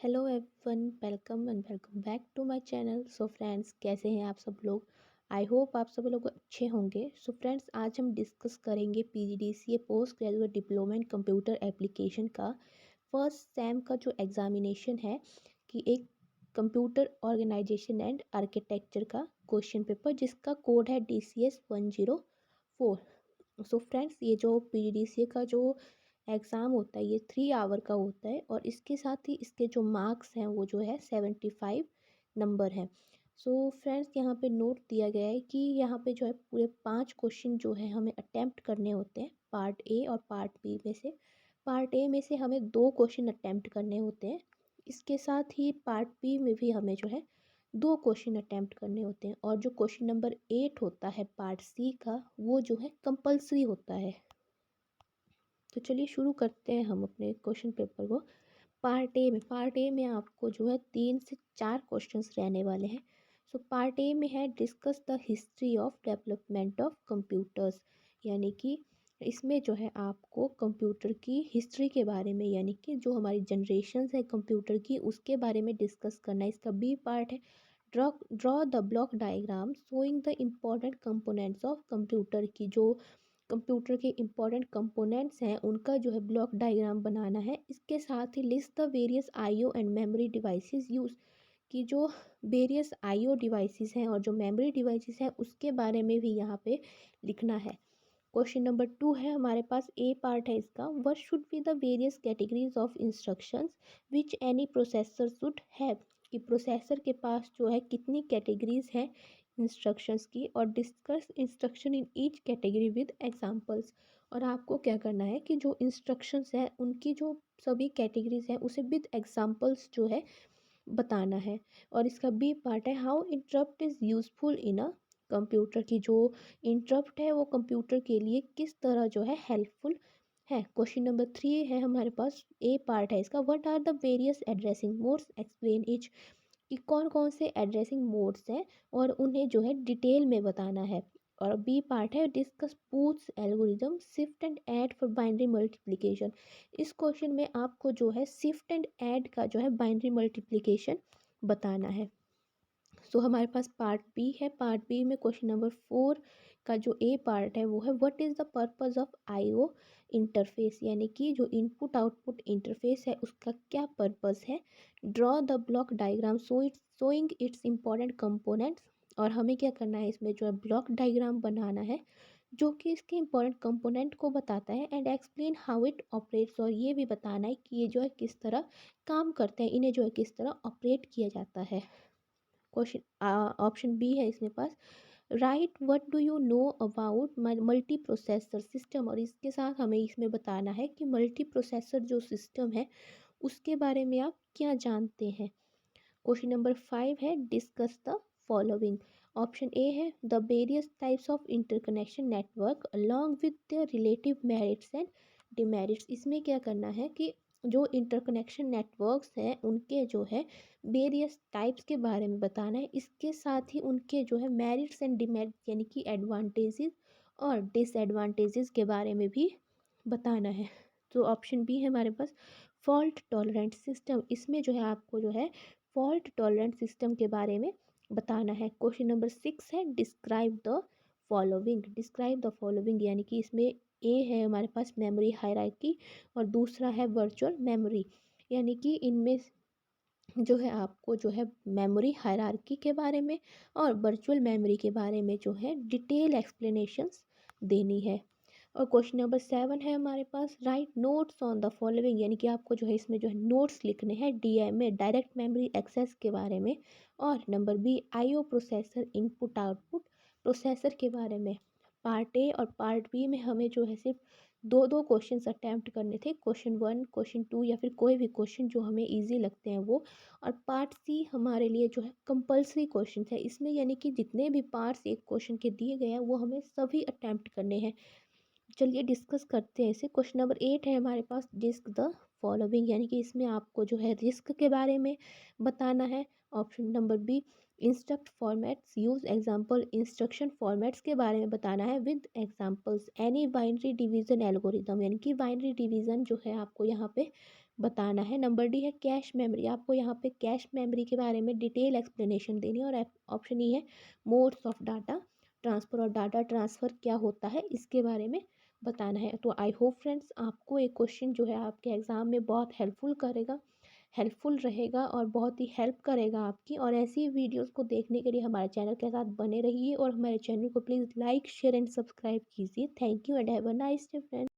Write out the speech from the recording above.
Hello everyone, welcome and welcome back to my channel. So friends, कैसे हैं आप सब लोग। आई होप आप सब लोग अच्छे होंगे। सो फ्रेंड्स, आज हम डिस्कस करेंगे PGDCA post graduate diploma in computer application का फर्स्ट सेम का जो एग्जामिनेशन है कि एक कंप्यूटर ऑर्गेनाइजेशन एंड आर्किटेक्चर का क्वेश्चन पेपर जिसका कोड है DCS 104। सो फ्रेंड्स, ये जो पीजीडीसीए का जो एग्ज़ाम होता है ये 3 आवर का होता है और इसके साथ ही इसके जो मार्क्स हैं वो जो है 75 नंबर हैं। सो फ्रेंड्स, यहाँ पे नोट दिया गया है कि यहाँ पे जो है पूरे 5 क्वेश्चन जो है हमें अटेम्प्ट करने होते हैं पार्ट ए और पार्ट बी में से। पार्ट ए में से हमें 2 क्वेश्चन अटेम्प्ट करने होते हैं। इसके साथ ही पार्ट बी में भी हमें जो है 2 क्वेश्चन अटेम्प्ट करने होते हैं और जो क्वेश्चन नंबर 8 होता है पार्ट सी का वो जो है कंपल्सरी होता है। तो चलिए शुरू करते हैं हम अपने क्वेश्चन पेपर को। पार्ट ए में आपको जो है 3 से 4 क्वेश्चंस रहने वाले हैं। सो पार्ट ए में है discuss the history of development of computers, यानी कि इसमें जो है आपको कंप्यूटर की हिस्ट्री के बारे में, यानी कि जो हमारी जनरेशन्स है कंप्यूटर की उसके बारे में डिस्कस करना है। इसका बी पार्ट है draw the block diagram showing the important components of computer की जो कंप्यूटर के इम्पॉर्टेंट कंपोनेंट्स हैं उनका जो है ब्लॉक डायग्राम बनाना है। इसके साथ ही list the various IO and memory devices use की जो वेरियस आईओ डिवाइसेस हैं और जो मेमोरी डिवाइसेस हैं उसके बारे में भी यहाँ पे लिखना है। क्वेश्चन नंबर 2 है हमारे पास, ए पार्ट है इसका, what should be the various categories of instructions which any processor should have, कि प्रोसेसर के पास जो है कितनी कैटेगरीज हैं इंस्ट्रक्शंस की, और discuss instruction in each category with examples. और आपको क्या करना है कि जो इंस्ट्रक्शंस हैं उनकी जो सभी कैटेगरीज हैं उसे विद एग्जांपल्स जो है बताना है। और इसका बी पार्ट है, how interrupt is useful in a computer, की जो इंटरप्ट है वो कंप्यूटर के लिए किस तरह जो है हेल्पफुल है। क्वेश्चन नंबर 3 है हमारे पास, ए पार्ट है इसका, what are the various addressing modes explain each, कि कौन कौन से एड्रेसिंग मोड्स हैं और उन्हें जो है डिटेल में बताना है। और बी पार्ट है, discuss booths algorithm shift and add for binary multiplication. इस क्वेश्चन में आपको जो है शिफ्ट एंड ऐड का जो है बाइनरी मल्टीप्लिकेशन बताना है। सो हमारे पास पार्ट बी है। पार्ट बी में क्वेश्चन नंबर 4 का जो ए पार्ट है वो है, what is the purpose of IO interface, यानी कि जो इनपुट आउटपुट इंटरफेस है उसका क्या पर्पस है। Draw the block diagram showing it's important components, और हमें क्या करना है इसमें जो है ब्लॉक डायग्राम बनाना है जो कि इसके इम्पॉर्टेंट कंपोनेंट को बताता है। And explain how it operates, और ये भी बताना है कि ये जो है किस तरह काम करते हैं, इन्हें जो है किस तरह ऑपरेट किया जाता है। क्वेश्चन ऑप्शन बी है इसमें पास, write what do you know about multi processor system, और इसके साथ हमें इसमें बताना है कि मल्टी प्रोसेसर जो सिस्टम है उसके बारे में आप क्या जानते हैं। क्वेश्चन नंबर 5 है, discuss the following. Option A है, the various types of interconnection network along with the relative merits and demerits. इसमें क्या करना है कि जो इंटरकनेक्शन नेटवर्क्स हैं उनके जो है वेरियस टाइप्स के बारे में बताना है। इसके साथ ही उनके जो है मेरिट्स एंड डिमेरिट्स, यानी कि एडवांटेजेस और डिसएडवांटेजेस के बारे में भी बताना है। तो ऑप्शन बी है हमारे पास, फॉल्ट टॉलरेंट सिस्टम। इसमें जो है आपको जो है फॉल्ट टॉलरेंट सिस्टम के बारे में बताना है। क्वेश्चन नंबर 6 है, describe the following. Describe the following, यानी कि इसमें ए है हमारे पास मेमोरी हायरार्की और दूसरा है वर्चुअल मेमोरी, यानी कि इनमें जो है आपको जो है मेमोरी हायरार्की के बारे में और वर्चुअल मेमोरी के बारे में जो है डिटेल एक्सप्लेनेशंस देनी है। और क्वेश्चन नंबर 7 है हमारे पास, write notes on the following, यानी कि आपको जो है इसमें जो है नोट्स लिखने हैं डीएमए डायरेक्ट मेमोरी एक्सेस के बारे में। और number B, I O processor input output processor के बारे में। पार्ट ए और पार्ट बी में हमें जो है सिर्फ दो दो क्वेश्चन अटैम्प्ट करने थे, क्वेश्चन 1 क्वेश्चन 2 या फिर कोई भी क्वेश्चन जो हमें ईजी लगते हैं वो। और पार्ट सी हमारे लिए जो है कंपलसरी क्वेश्चन है इसमें, यानी कि जितने भी पार्ट्स एक क्वेश्चन के दिए गए हैं वो हमें सभी अटैम्प्ट करने हैं। चलिए डिस्कस करते हैं इसे। क्वेश्चन नंबर 8 है हमारे पास, डिस्क द फॉलोइंग, यानी कि इसमें आपको जो है रिस्क के बारे में बताना है। Option number B, instruct formats, use example instruction formats के बारे में बताना है with examples. Any binary division algorithm, यानी कि बाइनरी डिवीजन जो है आपको यहाँ पे बताना है। नंबर डी है कैश मेमोरी, आपको यहाँ पे कैश मेमोरी के बारे में डिटेल एक्सप्लेनेशन देनी है। और ऑप्शन ई है मोड्स ऑफ डाटा ट्रांसफ़र, और डाटा ट्रांसफ़र क्या होता है इसके बारे में बताना है। तो आई होप फ्रेंड्स आपको एक क्वेश्चन जो है आपके एग्ज़ाम में बहुत हेल्पफुल रहेगा और बहुत ही हेल्प करेगा आपकी। और ऐसी वीडियोस को देखने के लिए हमारे चैनल के साथ बने रहिए और हमारे चैनल को please like share and subscribe कीजिए। Thank you and have a nice day friends.